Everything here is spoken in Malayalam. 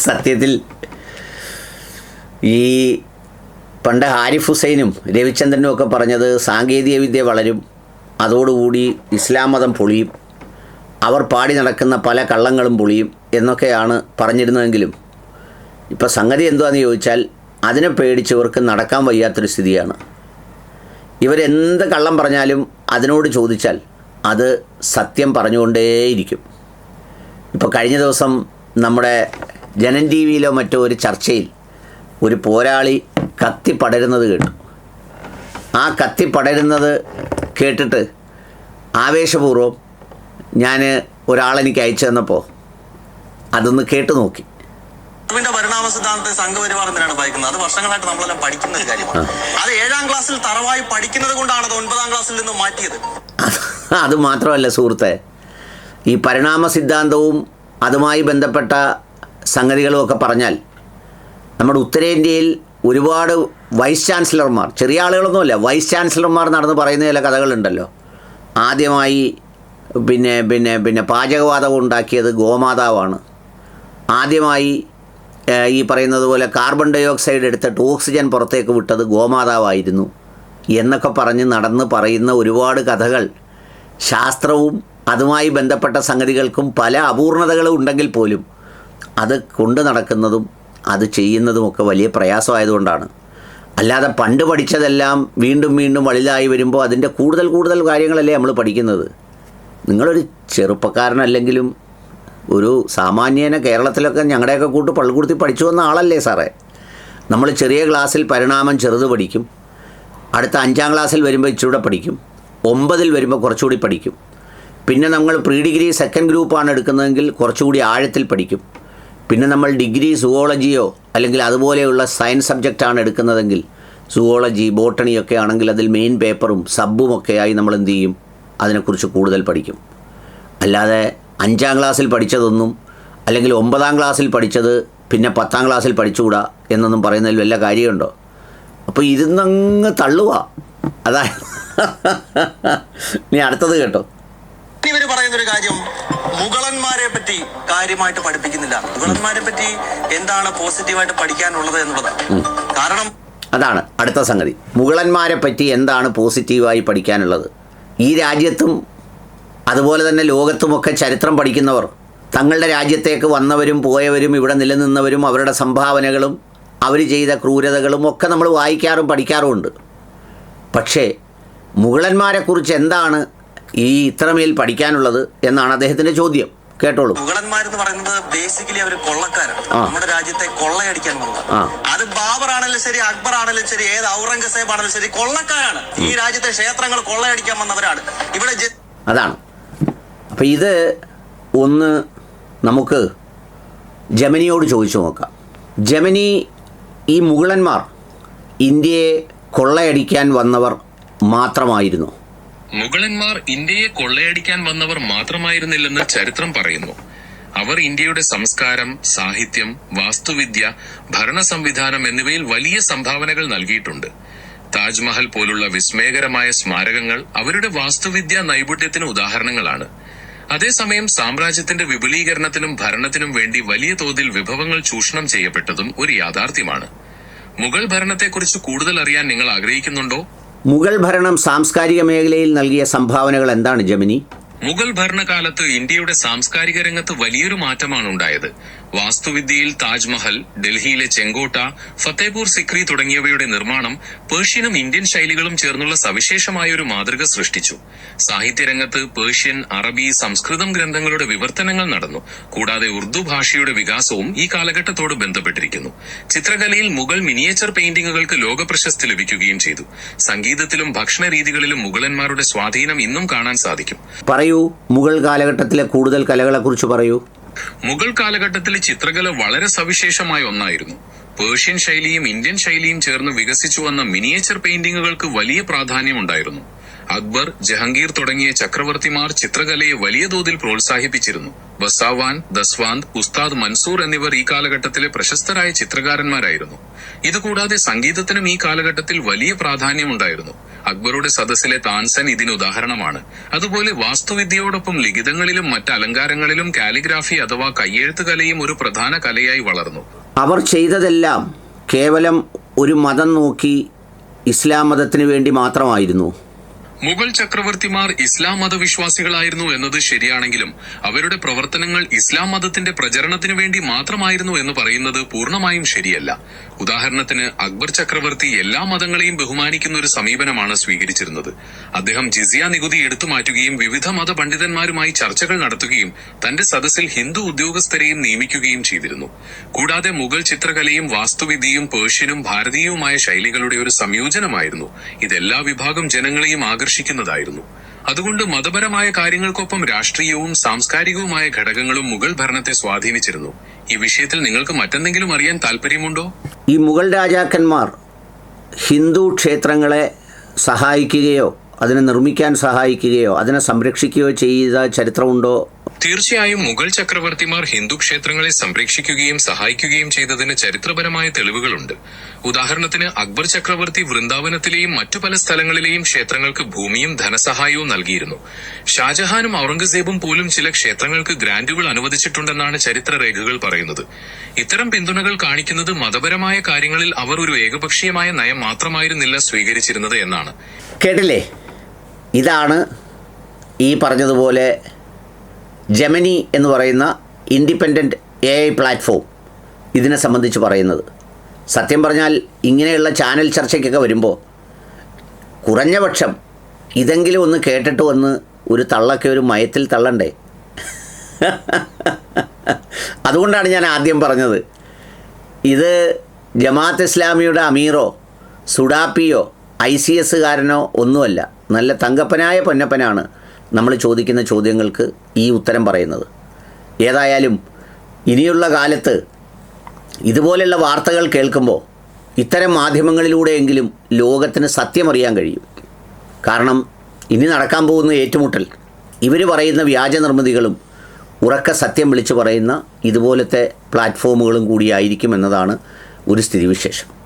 സത്യത്തിൽ ഈ പണ്ട് ഹാരിഫ് ഹുസൈനും രവിചന്ദ്രനും ഒക്കെ പറഞ്ഞത് സാങ്കേതികവിദ്യ വളരും, അതോടുകൂടി ഇസ്ലാം മതം പൊളിയും, അവർ പാടി നടക്കുന്ന പല കള്ളങ്ങളും പൊളിയും എന്നൊക്കെയാണ് പറഞ്ഞിരുന്നതെങ്കിലും ഇപ്പോൾ സംഗതി എന്തുവാന്ന് ചോദിച്ചാൽ അതിനെ പേടിച്ച് ഇവർക്ക് നടക്കാൻ വയ്യാത്തൊരു സ്ഥിതിയാണ്. ഇവരെന്ത് കള്ളം പറഞ്ഞാലും അതിനോട് ചോദിച്ചാൽ അത് സത്യം പറഞ്ഞുകൊണ്ടേയിരിക്കും. ഇപ്പോൾ കഴിഞ്ഞ ദിവസം നമ്മുടെ ജനൻ ടി വിയിലോ മറ്റോ ഒരു ചർച്ചയിൽ ഒരു പോരാളി കത്തി പടരുന്നത് കേട്ടു. ആ കത്തി പടരുന്നത് കേട്ടിട്ട് ആവേശപൂർവ്വം ഞാൻ ഒരാളെനിക്ക് അയച്ചു തന്നപ്പോൾ അതൊന്ന് കേട്ടു നോക്കി. പരിണാമ സിദ്ധാന്തത്തെ സംഘപരിവാർ എന്തിനാണ് പഠിക്കുന്നത്? അത് വർഷങ്ങളായിട്ട് നമ്മളെല്ലാം പഠിക്കുന്ന ഒരു കാര്യമാണ്. അത് 7ാം ക്ലാസ്സിൽ തറവായി പഠിക്കുന്നത് കൊണ്ടാണ് അത് 9ാം ക്ലാസ്സിൽ നിന്ന് മാറ്റിയത്. അത് മാത്രമല്ല സുഹൃത്തെ, ഈ പരിണാമ സിദ്ധാന്തവും അതുമായി ബന്ധപ്പെട്ട സംഗതികളുമൊക്കെ പറഞ്ഞാൽ നമ്മുടെ ഉത്തരേന്ത്യയിൽ ഒരുപാട് വൈസ് ചാൻസലർമാർ, ചെറിയ ആളുകളൊന്നുമല്ല, വൈസ് ചാൻസലർമാർ നടന്ന് പറയുന്ന ചില കഥകളുണ്ടല്ലോ. ആദ്യമായി പിന്നെ പാചകവാതകം ഉണ്ടാക്കിയത് ഗോമാതാവാണ്. ആദ്യമായി ഈ പറയുന്നത് പോലെ കാർബൺ ഡൈ ഓക്സൈഡ് എടുത്തിട്ട് ഓക്സിജൻ പുറത്തേക്ക് വിട്ടത് ഗോമാതാവായിരുന്നു എന്നൊക്കെ പറഞ്ഞ് നടന്ന് പറയുന്ന ഒരുപാട് കഥകൾ ശാസ്ത്രവും അതുമായി ബന്ധപ്പെട്ട സംഗതികൾക്കും പല അപൂർണതകളും ഉണ്ടെങ്കിൽ പോലും അത് കൊണ്ട് നടക്കുന്നതും അത് ചെയ്യുന്നതുമൊക്കെ വലിയ പ്രയാസമായതുകൊണ്ടാണ്. അല്ലാതെ പണ്ട് പഠിച്ചതെല്ലാം വീണ്ടും വീണ്ടും വലുതായി വരുമ്പോൾ അതിൻ്റെ കൂടുതൽ കാര്യങ്ങളല്ലേ നമ്മൾ പഠിക്കുന്നത്. നിങ്ങളൊരു ചെറുപ്പക്കാരനല്ലെങ്കിലും ഒരു സാമാന്യേന കേരളത്തിലൊക്കെ ഞങ്ങളുടെയൊക്കെ കൂട്ട് പള്ളിക്കൂടത്തിൽ പഠിച്ചു വന്ന ആളല്ലേ സാറേ. നമ്മൾ ചെറിയ ക്ലാസ്സിൽ പരിണാമം ചെറുത് പഠിക്കും, അടുത്ത 5ാം ക്ലാസ്സിൽ വരുമ്പോൾ ഇച്ചിരൂടെ പഠിക്കും, 9ൽ വരുമ്പോൾ കുറച്ചുകൂടി പഠിക്കും, പിന്നെ നമ്മൾ പ്രീ ഡിഗ്രി സെക്കൻഡ് ഗ്രൂപ്പാണ് എടുക്കുന്നതെങ്കിൽ കുറച്ചുകൂടി ആഴത്തിൽ പഠിക്കും, പിന്നെ നമ്മൾ ഡിഗ്രി സുവോളജിയോ അല്ലെങ്കിൽ അതുപോലെയുള്ള സയൻസ് സബ്ജക്റ്റാണ് എടുക്കുന്നതെങ്കിൽ സുവോളജി ബോട്ടണിയൊക്കെ ആണെങ്കിൽ അതിൽ മെയിൻ പേപ്പറും സബ്ബുമൊക്കെയായി നമ്മൾ എന്ത് ചെയ്യും, അതിനെക്കുറിച്ച് കൂടുതൽ പഠിക്കും. അല്ലാതെ 5ാം ക്ലാസ്സിൽ പഠിച്ചതൊന്നും അല്ലെങ്കിൽ 9ാം ക്ലാസ്സിൽ പഠിച്ചത് പിന്നെ 10ാം ക്ലാസ്സിൽ പഠിച്ചുകൂടാ എന്നൊന്നും പറയുന്നതിൽ വല്ല കാര്യമുണ്ടോ? അപ്പോൾ ഇരുന്നങ്ങ് തള്ളുക. അതായത് നീ അടുത്തത് കേട്ടോ. ഇവർ പറയുന്നൊരു കാര്യം, മുഗളന്മാരെ പറ്റി കാര്യമായിട്ട് പഠിപ്പിക്കുന്നില്ല. മുഗളന്മാരെ പറ്റി എന്താണ് പോസിറ്റീവായിട്ട് പഠിക്കാനുള്ളത് എന്നുള്ളതാണ്. കാരണം അതാണ് അടുത്ത സംഗതി. മുഗളന്മാരെ പറ്റി എന്താണ് പോസിറ്റീവായി പഠിക്കാനുള്ളത്? ഈ രാജ്യത്തും അതുപോലെ തന്നെ ലോകത്തുമൊക്കെ ചരിത്രം പഠിക്കുന്നവർ തങ്ങളുടെ രാജ്യത്തേക്ക് വന്നവരും പോയവരും ഇവിടെ നിലനിന്നവരും അവരുടെ സംഭാവനകളും അവർ ചെയ്ത ക്രൂരതകളും ഒക്കെ നമ്മൾ വായിക്കാറും പഠിക്കാറുമുണ്ട്. പക്ഷേ മുഗളന്മാരെക്കുറിച്ച് എന്താണ് ഈ ഇത്രമേൽ പഠിക്കാനുള്ളത് എന്നാണ് അദ്ദേഹത്തിൻ്റെ ചോദ്യം. കേട്ടോളൂ. മുഗളന്മാരെന്ന് പറയുന്നത് ബേസിക്കലി അവർ കൊള്ളക്കാരാണ്. നമ്മുടെ രാജ്യത്തെ കൊള്ളയടിക്കാൻ വന്നത്. അത് ബാബർ ആണെങ്കിലും ശരി, അക്ബർ ആണെങ്കിലും ശരി, ഏത് ഔറംഗസേബ് ആണെങ്കിലും ശരി, കൊള്ളക്കാരാണ്. ഈ രാജ്യത്തെ ക്ഷേത്രങ്ങൾ കൊള്ളയടിക്കാൻ വന്നവരാണ്. ഇവിടെ അതാണ്. അപ്പം ഇത് ഒന്ന് നമുക്ക് ജെമിനിയോട് ചോദിച്ചു നോക്കാം. ജെമിനി, ഈ മുഗളന്മാർ ഇന്ത്യയെ കൊള്ളയടിക്കാൻ വന്നവർ മാത്രമായിരുന്നു? മുഗളന്മാർ ഇന്ത്യയെ കൊള്ളയടിക്കാൻ വന്നവർ മാത്രമായിരുന്നില്ലെന്ന് ചരിത്രം പറയുന്നു. അവർ ഇന്ത്യയുടെ സംസ്കാരം, സാഹിത്യം, വാസ്തുവിദ്യ, ഭരണ സംവിധാനം എന്നിവയിൽ വലിയ സംഭാവനകൾ നൽകിയിട്ടുണ്ട്. താജ്മഹൽ പോലുള്ള വിസ്മയകരമായ സ്മാരകങ്ങൾ അവരുടെ വാസ്തുവിദ്യാ നൈപുണ്യത്തിന് ഉദാഹരണങ്ങളാണ്. അതേസമയം സാമ്രാജ്യത്തിന്റെ വിപുലീകരണത്തിനും ഭരണത്തിനും വേണ്ടി വലിയ തോതിൽ വിഭവങ്ങൾ ചൂഷണം ചെയ്യപ്പെട്ടതും ഒരു യാഥാർത്ഥ്യമാണ്. മുഗൾ ഭരണത്തെക്കുറിച്ച് കൂടുതൽ അറിയാൻ നിങ്ങൾ ആഗ്രഹിക്കുന്നുണ്ടോ? മുഗൾ ഭരണം സാംസ്കാരിക മേഖലയിൽ നൽകിയ സംഭാവനകൾ എന്താണ് ജെമിനി? മുഗൾ ഭരണകാലത്ത് ഇന്ത്യയുടെ സാംസ്കാരിക രംഗത്ത് വലിയൊരു മാറ്റമാണ് ഉണ്ടായത്. വാസ്തുവിദ്യയിൽ താജ്മഹൽ, ഡൽഹിയിലെ ചെങ്കോട്ട, ഫത്തേപൂർ സിക്രി തുടങ്ങിയവയുടെ നിർമ്മാണം പേർഷ്യനും ഇന്ത്യൻ ശൈലികളും ചേർന്നുള്ള സവിശേഷമായ ഒരു മാതൃക സൃഷ്ടിച്ചു. സാഹിത്യരംഗത്ത് പേർഷ്യൻ, അറബി, സംസ്കൃതം ഗ്രന്ഥങ്ങളുടെ വിവർത്തനങ്ങൾ നടന്നു. കൂടാതെ ഉറുദു ഭാഷയുടെ വികാസവും ഈ കാലഘട്ടത്തോട് ബന്ധപ്പെട്ടിരിക്കുന്നു. ചിത്രകലയിൽ മുഗൾ മിനിയേച്ചർ പെയിന്റിങ്ങുകൾക്ക് ലോക പ്രശസ്തി ലഭിക്കുകയും ചെയ്തു. സംഗീതത്തിലും ഭക്ഷണ രീതികളിലും മുഗളന്മാരുടെ സ്വാധീനം ഇന്നും കാണാൻ സാധിക്കും. പറയൂ, മുഗൾ കാലഘട്ടത്തിലെ കൂടുതൽ കലകളെക്കുറിച്ച് പറയൂ. മുഗൾ കാലഘട്ടത്തിലെ ചിത്രകല വളരെ സവിശേഷമായ ഒന്നായിരുന്നു. പേർഷ്യൻ ശൈലിയും ഇന്ത്യൻ ശൈലിയും ചേർന്ന് വികസിച്ചു വന്ന മിനിയേച്ചർ പെയിന്റിങ്ങുകൾക്ക് വലിയ പ്രാധാന്യമുണ്ടായിരുന്നു. അക്ബർ, ജഹംഗീർ തുടങ്ങിയ ചക്രവർത്തിമാർ ചിത്രകലയെ വലിയ തോതിൽ പ്രോത്സാഹിപ്പിച്ചിരുന്നു. ബസാവാൻ, ദസ്വാന്ത്, ഉസ്താദ് മൻസൂർ എന്നിവർ ഈ കാലഘട്ടത്തിലെ പ്രശസ്തരായ ചിത്രകാരന്മാരായിരുന്നു. ഇതുകൂടാതെ സംഗീതത്തിനും ഈ കാലഘട്ടത്തിൽ വലിയ പ്രാധാന്യമുണ്ടായിരുന്നു. അക്ബറുടെ സദസ്സിലെ താൻസൻ ഇതിന് ഉദാഹരണമാണ്. അതുപോലെ വാസ്തുവിദ്യയോടൊപ്പം ലിഖിതങ്ങളിലും മറ്റ് അലങ്കാരങ്ങളിലും കാലിഗ്രാഫി അഥവാ കയ്യെഴുത്ത് കലയും ഒരു പ്രധാന കലയായി വളർന്നു. അവർ ചെയ്തതെല്ലാം കേവലം ഒരു മതം നോക്കി ഇസ്ലാം മതത്തിന് വേണ്ടി മാത്രമായിരുന്നു. മുഗൾ ചക്രവർത്തിമാർ ഇസ്ലാം മതവിശ്വാസികളായിരുന്നു എന്നത് ശരിയാണെങ്കിലും അവരുടെ പ്രവർത്തനങ്ങൾ ഇസ്ലാം മതത്തിന്റെ പ്രചരണത്തിനു വേണ്ടി മാത്രമായിരുന്നു എന്ന് പറയുന്നത് പൂർണ്ണമായും ശരിയല്ല. ഉദാഹരണത്തിന് അക്ബർ ചക്രവർത്തി എല്ലാ മതങ്ങളെയും ബഹുമാനിക്കുന്ന ഒരു സമീപനമാണ് സ്വീകരിച്ചിരുന്നത്. അദ്ദേഹം ജിസിയ നികുതി എടുത്തു മാറ്റുകയും വിവിധ മതപണ്ഡിതന്മാരുമായി ചർച്ചകൾ നടത്തുകയും തന്റെ സദസ്സിൽ ഹിന്ദു ഉദ്യോഗസ്ഥരെയും നിയമിക്കുകയും ചെയ്തിരുന്നു. കൂടാതെ മുഗൾ ചിത്രകലയും വാസ്തുവിദ്യയും പേർഷ്യനും ഭാരതീയവുമായ ശൈലികളുടെ ഒരു സംയോജനമായിരുന്നു. ഇതെല്ലാ വിഭാഗം ജനങ്ങളെയും ആകർഷിക്കുന്നതായിരുന്നു. അതുകൊണ്ട് മതപരമായ കാര്യങ്ങൾക്കൊപ്പം രാഷ്ട്രീയവും സാംസ്കാരികവുമായ ഘടകങ്ങളും മുഗൾ ഭരണത്തെ സ്വാധീനിച്ചിരുന്നു. ഈ വിഷയത്തിൽ നിങ്ങൾക്ക് മറ്റെന്തെങ്കിലും അറിയാൻ താല്പര്യമുണ്ടോ? ഈ മുഗൾ രാജാക്കന്മാർ ഹിന്ദു ക്ഷേത്രങ്ങളെ സഹായിക്കുകയോ അതിനെ നിർമ്മിക്കാൻ സഹായിക്കുകയോ അതിനെ സംരക്ഷിക്കുകയോ ചെയ്ത ചരിത്രമുണ്ടോ? തീർച്ചയായും മുഗൾ ചക്രവർത്തിമാർ ഹിന്ദു ക്ഷേത്രങ്ങളെ സംരക്ഷിക്കുകയും സഹായിക്കുകയും ചെയ്തതിന് ചരിത്രപരമായ തെളിവുകളുണ്ട്. ഉദാഹരണത്തിന് അക്ബർ ചക്രവർത്തി വൃന്ദാവനത്തിലെയും മറ്റു പല സ്ഥലങ്ങളിലെയും ക്ഷേത്രങ്ങൾക്ക് ഭൂമിയും ധനസഹായവും നൽകിയിരുന്നു. ഷാജഹാനും ഔറംഗസേബും പോലും ചില ക്ഷേത്രങ്ങൾക്ക് ഗ്രാന്റുകൾ അനുവദിച്ചിട്ടുണ്ടെന്നാണ് ചരിത്രരേഖകൾ പറയുന്നത്. ഇത്തരം പിന്തുണകൾ കാണിക്കുന്നത് മതപരമായ കാര്യങ്ങളിൽ അവർ ഒരു ഏകപക്ഷീയമായ നയം മാത്രമായിരുന്നില്ല സ്വീകരിച്ചിരുന്നത് എന്നാണ്. കേട്ടില്ലേ? ഇതാണ് ഈ പറഞ്ഞതുപോലെ ജെമിനി എന്ന് പറയുന്ന ഇൻഡിപെൻഡൻറ്റ് AI പ്ലാറ്റ്ഫോം ഇതിനെ സംബന്ധിച്ച് പറയുന്നത്. സത്യം പറഞ്ഞാൽ ഇങ്ങനെയുള്ള ചാനൽ ചർച്ചയ്ക്കൊക്കെ വരുമ്പോൾ കുറഞ്ഞപക്ഷം ഇതെങ്കിലും ഒന്ന് കേട്ടിട്ട് വന്ന് ഒരു തള്ളൊക്കെ ഒരു മയത്തിൽ തള്ളണ്ടേ? അതുകൊണ്ടാണ് ഞാൻ ആദ്യം പറഞ്ഞത്, ഇത് ജമാഅത്ത് ഇസ്ലാമിയുടെ അമീറോ സുഡാപ്പിയോ ICSകാരനോ ഒന്നുമല്ല. നല്ല തങ്കപ്പനായ പൊന്നപ്പനാണ് നമ്മൾ ചോദിക്കുന്ന ചോദ്യങ്ങൾക്ക് ഈ ഉത്തരം പറയുന്നത്. ഏതായാലും ഇനിയുള്ള കാലത്ത് ഇതുപോലെയുള്ള വാർത്തകൾ കേൾക്കുമ്പോൾ ഇത്തരം മാധ്യമങ്ങളിലൂടെയെങ്കിലും ലോകത്തിന് സത്യമറിയാൻ കഴിയും. കാരണം ഇനി നടക്കാൻ പോകുന്ന ഏറ്റുമുട്ടൽ ഇവർ പറയുന്ന വ്യാജ നിർമ്മിതികളും ഉറക്ക സത്യം വിളിച്ചു പറയുന്ന ഇതുപോലത്തെ പ്ലാറ്റ്ഫോമുകളും കൂടിയായിരിക്കും എന്നതാണ് ഒരു സ്ഥിതിവിശേഷം.